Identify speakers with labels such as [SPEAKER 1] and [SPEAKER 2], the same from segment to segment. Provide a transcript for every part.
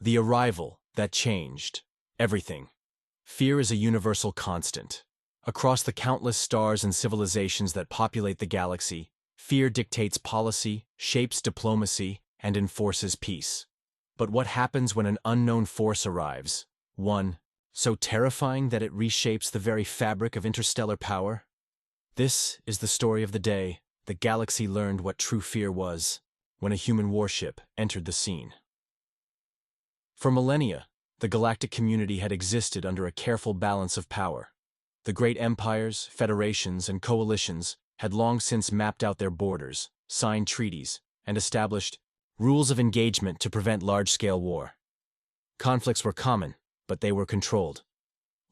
[SPEAKER 1] The arrival that changed everything. Fear is a universal constant. Across the countless stars and civilizations that populate the galaxy, fear dictates policy, shapes diplomacy, and enforces peace. But what happens when an unknown force arrives? One so terrifying that it reshapes the very fabric of interstellar power? This is the story of the day the galaxy learned what true fear was, when a human warship entered the scene. For millennia, the galactic community had existed under a careful balance of power. The great empires, federations, and coalitions had long since mapped out their borders, signed treaties, and established rules of engagement to prevent large-scale war. Conflicts were common, but they were controlled.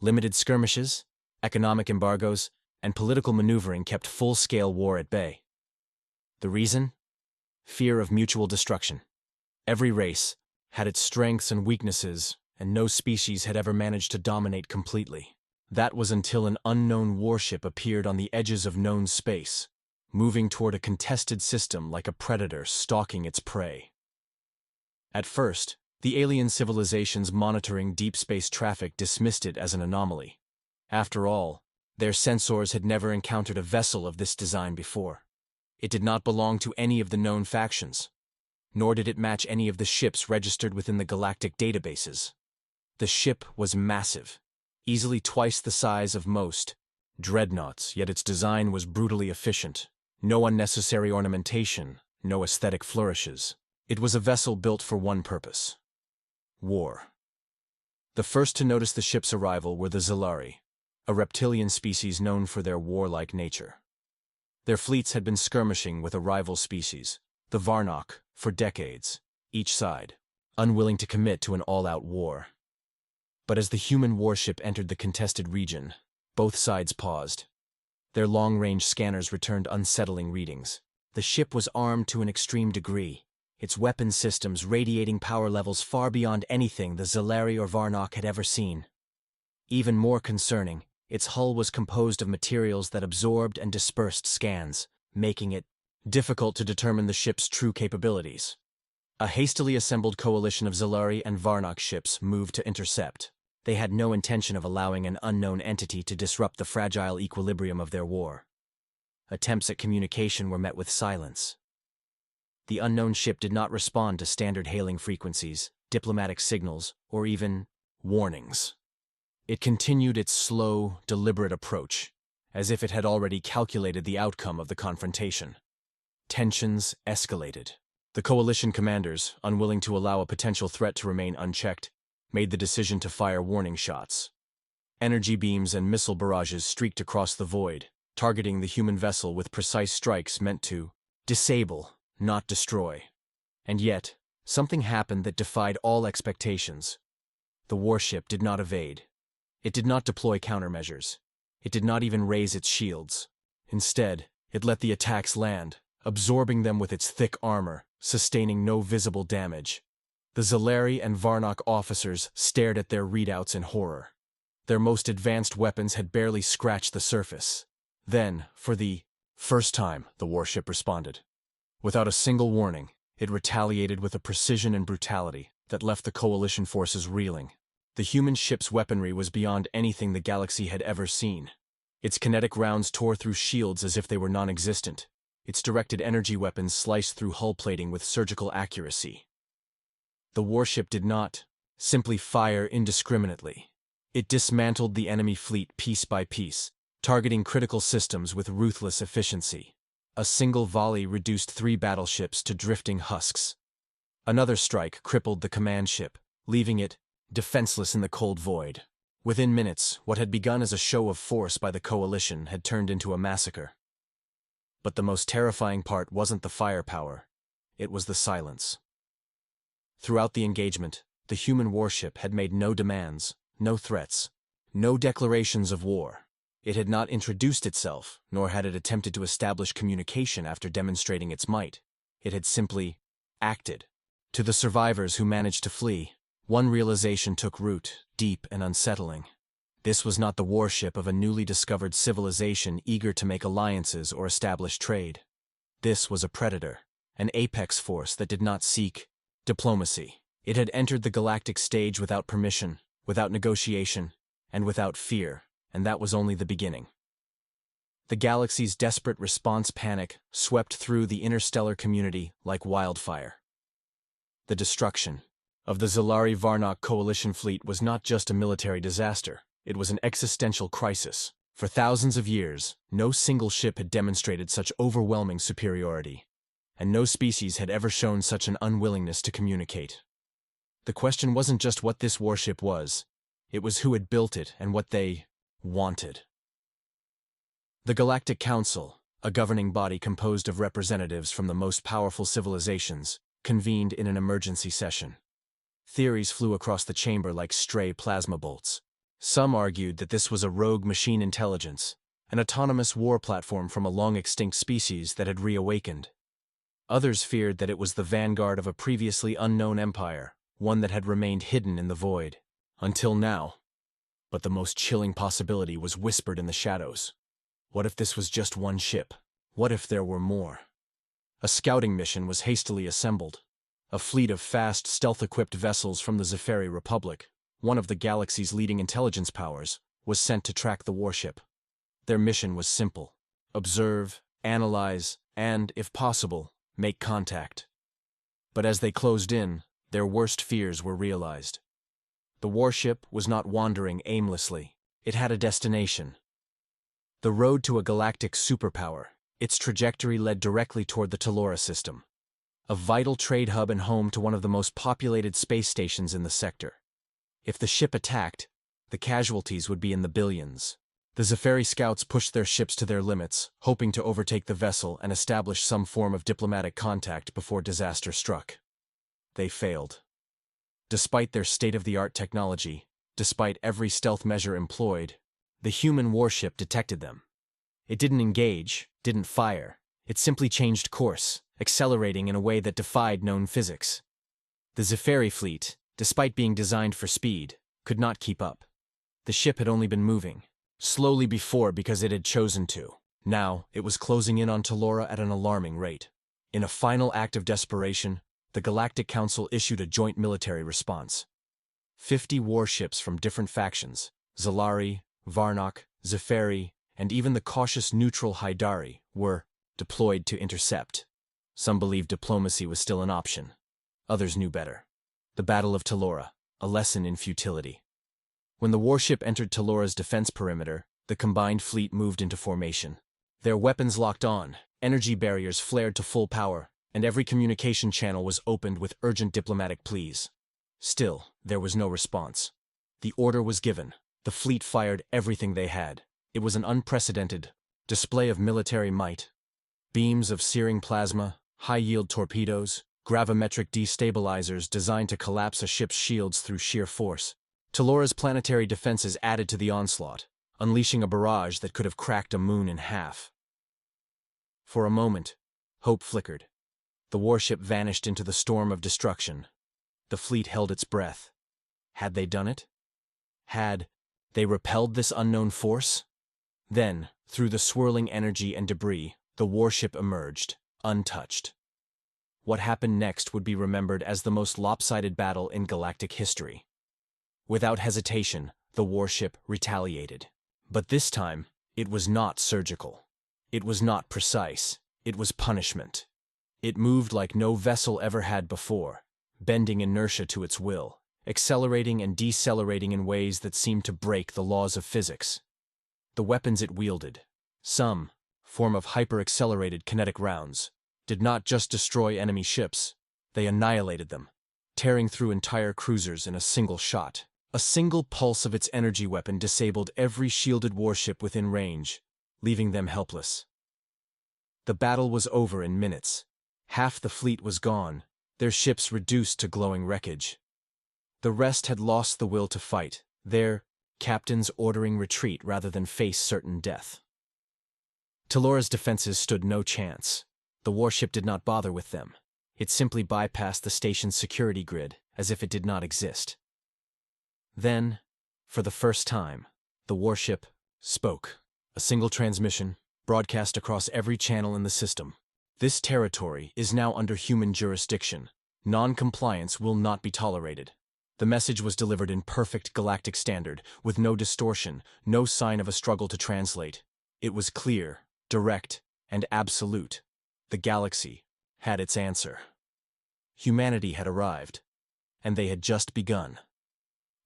[SPEAKER 1] Limited skirmishes, economic embargoes, and political maneuvering kept full-scale war at bay. The reason? Fear of mutual destruction. Every race had its strengths and weaknesses, and no species had ever managed to dominate completely. That was until an unknown warship appeared on the edges of known space, moving toward a contested system like a predator stalking its prey. At first, the alien civilizations monitoring deep space traffic dismissed it as an anomaly. After all, their sensors had never encountered a vessel of this design before. It did not belong to any of the known factions, nor did it match any of the ships registered within the galactic databases. The ship was massive, easily twice the size of most dreadnoughts, yet its design was brutally efficient. No unnecessary ornamentation, no aesthetic flourishes. It was a vessel built for one purpose: war. The first to notice the ship's arrival were the Zilari, a reptilian species known for their warlike nature. Their fleets had been skirmishing with a rival species, the Varnock, for decades, each side unwilling to commit to an all-out war. But as the human warship entered the contested region, both sides paused. Their long-range scanners returned unsettling readings. The ship was armed to an extreme degree, its weapon systems radiating power levels far beyond anything the Zilari or Varnock had ever seen. Even more concerning, its hull was composed of materials that absorbed and dispersed scans, making it difficult to determine the ship's true capabilities. A hastily assembled coalition of Zilari and Varnock ships moved to intercept. They had no intention of allowing an unknown entity to disrupt the fragile equilibrium of their war. Attempts at communication were met with silence. The unknown ship did not respond to standard hailing frequencies, diplomatic signals, or even warnings. It continued its slow, deliberate approach, as if it had already calculated the outcome of the confrontation. Tensions escalated. The coalition commanders, unwilling to allow a potential threat to remain unchecked, made the decision to fire warning shots. Energy beams and missile barrages streaked across the void, targeting the human vessel with precise strikes meant to disable, not destroy. And yet, something happened that defied all expectations. The warship did not evade. It did not deploy countermeasures. It did not even raise its shields. Instead, it let the attacks land, absorbing them with its thick armor, sustaining no visible damage. The Zilari and Varnock officers stared at their readouts in horror. Their most advanced weapons had barely scratched the surface. Then, for the first time, the warship responded. Without a single warning, it retaliated with a precision and brutality that left the coalition forces reeling. The human ship's weaponry was beyond anything the galaxy had ever seen. Its kinetic rounds tore through shields as if they were non-existent. Its directed energy weapons sliced through hull plating with surgical accuracy. The warship did not simply fire indiscriminately. It dismantled the enemy fleet piece by piece, targeting critical systems with ruthless efficiency. A single volley reduced 3 battleships to drifting husks. Another strike crippled the command ship, leaving it defenseless in the cold void. Within minutes, what had begun as a show of force by the coalition had turned into a massacre. But the most terrifying part wasn't the firepower, it was the silence. Throughout the engagement, the human warship had made no demands, no threats, no declarations of war. It had not introduced itself, nor had it attempted to establish communication after demonstrating its might. It had simply acted. To the survivors who managed to flee, one realization took root, deep and unsettling. This was not the warship of a newly discovered civilization eager to make alliances or establish trade. This was a predator, an apex force that did not seek diplomacy. It had entered the galactic stage without permission, without negotiation, and without fear, and that was only the beginning. The galaxy's desperate response panic swept through the interstellar community like wildfire. The destruction of the Zalari-Varnock coalition fleet was not just a military disaster, it was an existential crisis. For thousands of years, no single ship had demonstrated such overwhelming superiority, and no species had ever shown such an unwillingness to communicate. The question wasn't just what this warship was, it was who had built it and what they wanted. The Galactic Council, a governing body composed of representatives from the most powerful civilizations, convened in an emergency session. Theories flew across the chamber like stray plasma bolts. Some argued that this was a rogue machine intelligence, an autonomous war platform from a long-extinct species that had reawakened. Others feared that it was the vanguard of a previously unknown empire, one that had remained hidden in the void. Until now. But the most chilling possibility was whispered in the shadows. What if this was just one ship? What if there were more? A scouting mission was hastily assembled. A fleet of fast, stealth-equipped vessels from the Zephyri Republic, one of the galaxy's leading intelligence powers, was sent to track the warship. Their mission was simple: observe, analyze, and, if possible, make contact. But as they closed in, their worst fears were realized. The warship was not wandering aimlessly. It had a destination. The road to a galactic superpower, its trajectory led directly toward the Talora system, a vital trade hub and home to one of the most populated space stations in the sector. If the ship attacked, the casualties would be in the billions. The Zephyri scouts pushed their ships to their limits, hoping to overtake the vessel and establish some form of diplomatic contact before disaster struck. They failed. Despite their state-of-the-art technology, despite every stealth measure employed, the human warship detected them. It didn't engage, didn't fire. It simply changed course, accelerating in a way that defied known physics. The Zephyri fleet, despite being designed for speed, could not keep up. The ship had only been moving slowly before because it had chosen to. Now, it was closing in on Talora at an alarming rate. In a final act of desperation, the Galactic Council issued a joint military response. 50 warships from different factions, Zalari, Varnock, Zephyri, and even the cautious neutral Haidari, were deployed to intercept. Some believed diplomacy was still an option. Others knew better. The Battle of Talora, a lesson in futility. When the warship entered Talora's defense perimeter, the combined fleet moved into formation. Their weapons locked on, energy barriers flared to full power, and every communication channel was opened with urgent diplomatic pleas. Still, there was no response. The order was given. The fleet fired everything they had. It was an unprecedented display of military might. Beams of searing plasma, high-yield torpedoes, gravimetric destabilizers designed to collapse a ship's shields through sheer force. Talora's planetary defenses added to the onslaught, unleashing a barrage that could have cracked a moon in half. For a moment, hope flickered. The warship vanished into the storm of destruction. The fleet held its breath. Had they done it? Had they repelled this unknown force? Then, through the swirling energy and debris, the warship emerged, untouched. What happened next would be remembered as the most lopsided battle in galactic history. Without hesitation, the warship retaliated. But this time, it was not surgical. It was not precise. It was punishment. It moved like no vessel ever had before, bending inertia to its will, accelerating and decelerating in ways that seemed to break the laws of physics. The weapons it wielded, some form of hyper-accelerated kinetic rounds, did not just destroy enemy ships, they annihilated them, tearing through entire cruisers in a single shot. A single pulse of its energy weapon disabled every shielded warship within range, leaving them helpless. The battle was over in minutes. Half the fleet was gone, their ships reduced to glowing wreckage. The rest had lost the will to fight, their captains ordering retreat rather than face certain death. Talora's defenses stood no chance. The warship did not bother with them. It simply bypassed the station's security grid, as if it did not exist. Then, for the first time, the warship spoke. A single transmission, broadcast across every channel in the system. This territory is now under human jurisdiction. Non-compliance will not be tolerated. The message was delivered in perfect galactic standard, with no distortion, no sign of a struggle to translate. It was clear, direct, and absolute. The galaxy had its answer. Humanity had arrived, and they had just begun.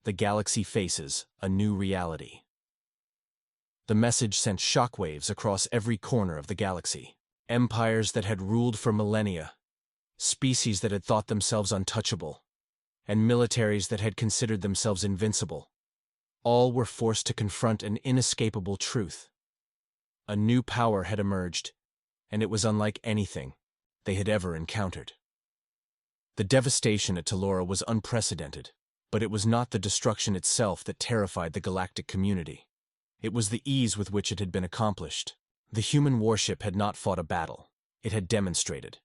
[SPEAKER 1] The galaxy faces a new reality. The message sent shockwaves across every corner of the galaxy. Empires that had ruled for millennia, species that had thought themselves untouchable, and militaries that had considered themselves invincible. All were forced to confront an inescapable truth. A new power had emerged, and it was unlike anything they had ever encountered. The devastation at Talora was unprecedented, but it was not the destruction itself that terrified the galactic community. It was the ease with which it had been accomplished. The human warship had not fought a battle. It had demonstrated.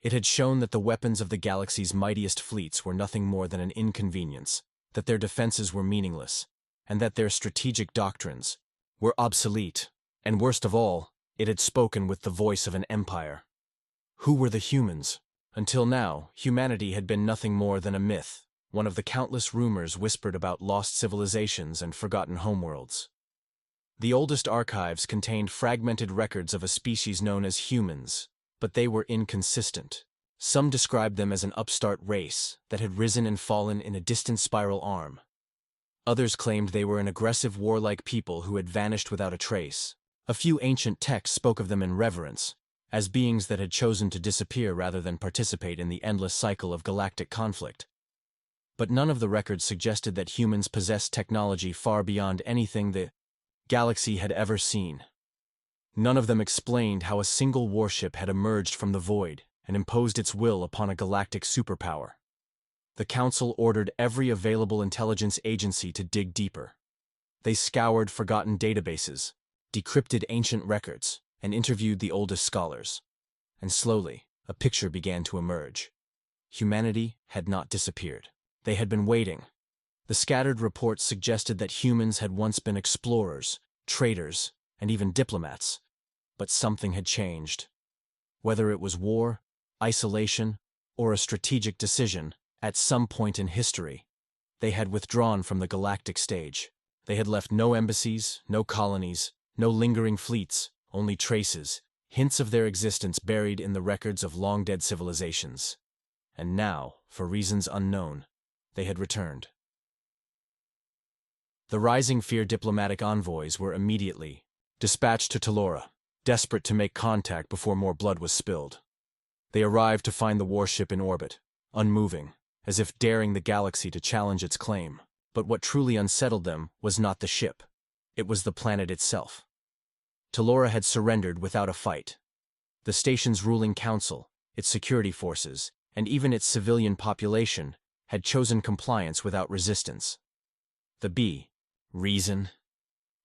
[SPEAKER 1] It had shown that the weapons of the galaxy's mightiest fleets were nothing more than an inconvenience, that their defenses were meaningless, and that their strategic doctrines were obsolete. And worst of all, it had spoken with the voice of an empire. Who were the humans? Until now, humanity had been nothing more than a myth, one of the countless rumors whispered about lost civilizations and forgotten homeworlds. The oldest archives contained fragmented records of a species known as humans, but they were inconsistent. Some described them as an upstart race that had risen and fallen in a distant spiral arm. Others claimed they were an aggressive warlike people who had vanished without a trace. A few ancient texts spoke of them in reverence, as beings that had chosen to disappear rather than participate in the endless cycle of galactic conflict. But none of the records suggested that humans possessed technology far beyond anything the galaxy had ever seen. None of them explained how a single warship had emerged from the void and imposed its will upon a galactic superpower. The Council ordered every available intelligence agency to dig deeper. They scoured forgotten databases, decrypted ancient records, and interviewed the oldest scholars. And slowly, a picture began to emerge. Humanity had not disappeared. They had been waiting. The scattered reports suggested that humans had once been explorers, traders, and even diplomats. But something had changed. Whether it was war, isolation, or a strategic decision, at some point in history, they had withdrawn from the galactic stage. They had left no embassies, no colonies, no lingering fleets, only traces, hints of their existence buried in the records of long-dead civilizations. And now, for reasons unknown, they had returned. The Rising Fear diplomatic envoys were immediately dispatched to Talora, desperate to make contact before more blood was spilled. They arrived to find the warship in orbit, unmoving, as if daring the galaxy to challenge its claim. But what truly unsettled them was not the ship. It was the planet itself. Talora had surrendered without a fight. The station's ruling council, its security forces, and even its civilian population had chosen compliance without resistance. The reason?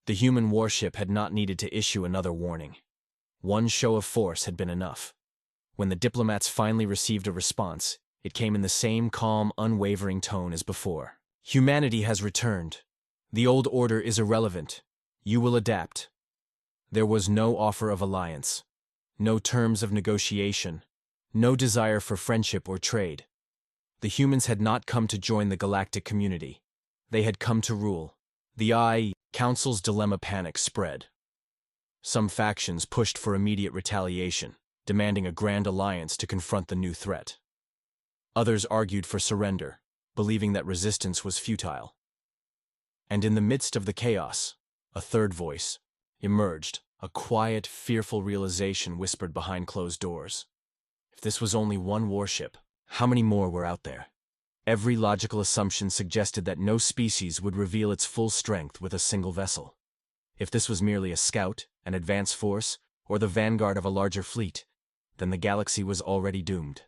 [SPEAKER 1] The human warship had not needed to issue another warning. One show of force had been enough. When the diplomats finally received a response, it came in the same calm, unwavering tone as before. Humanity has returned. The old order is irrelevant. You will adapt. There was no offer of alliance, no terms of negotiation, no desire for friendship or trade. The humans had not come to join the galactic community. They had come to rule. The Council's dilemma panic spread. Some factions pushed for immediate retaliation, demanding a grand alliance to confront the new threat. Others argued for surrender, believing that resistance was futile. And in the midst of the chaos, a third voice emerged, a quiet, fearful realization whispered behind closed doors. If this was only one warship, how many more were out there? Every logical assumption suggested that no species would reveal its full strength with a single vessel. If this was merely a scout, an advance force, or the vanguard of a larger fleet, then the galaxy was already doomed.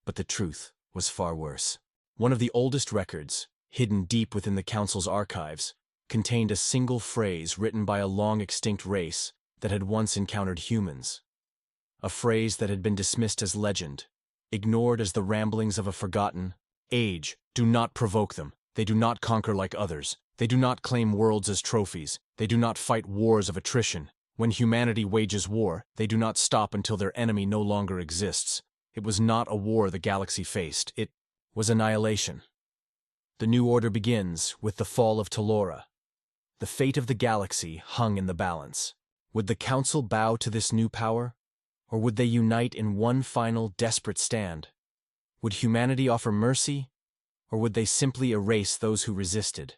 [SPEAKER 1] But the truth was far worse. One of the oldest records, hidden deep within the Council's archives, contained a single phrase written by a long-extinct race that had once encountered humans. A phrase that had been dismissed as legend, ignored as the ramblings of a forgotten age. Do not provoke them. They do not conquer like others. They do not claim worlds as trophies. They do not fight wars of attrition. When humanity wages war, they do not stop until their enemy no longer exists. It was not a war the galaxy faced, it was annihilation. The new order begins with the fall of Telora. The fate of the galaxy hung in the balance. Would the Council bow to this new power? Or would they unite in one final, desperate stand? Would humanity offer mercy? Or would they simply erase those who resisted?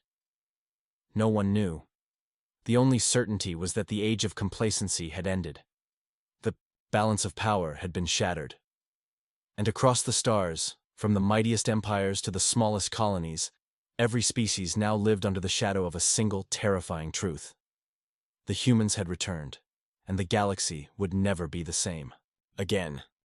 [SPEAKER 1] No one knew. The only certainty was that the age of complacency had ended. The balance of power had been shattered. And across the stars, from the mightiest empires to the smallest colonies, every species now lived under the shadow of a single terrifying truth. The humans had returned, and the galaxy would never be the same again.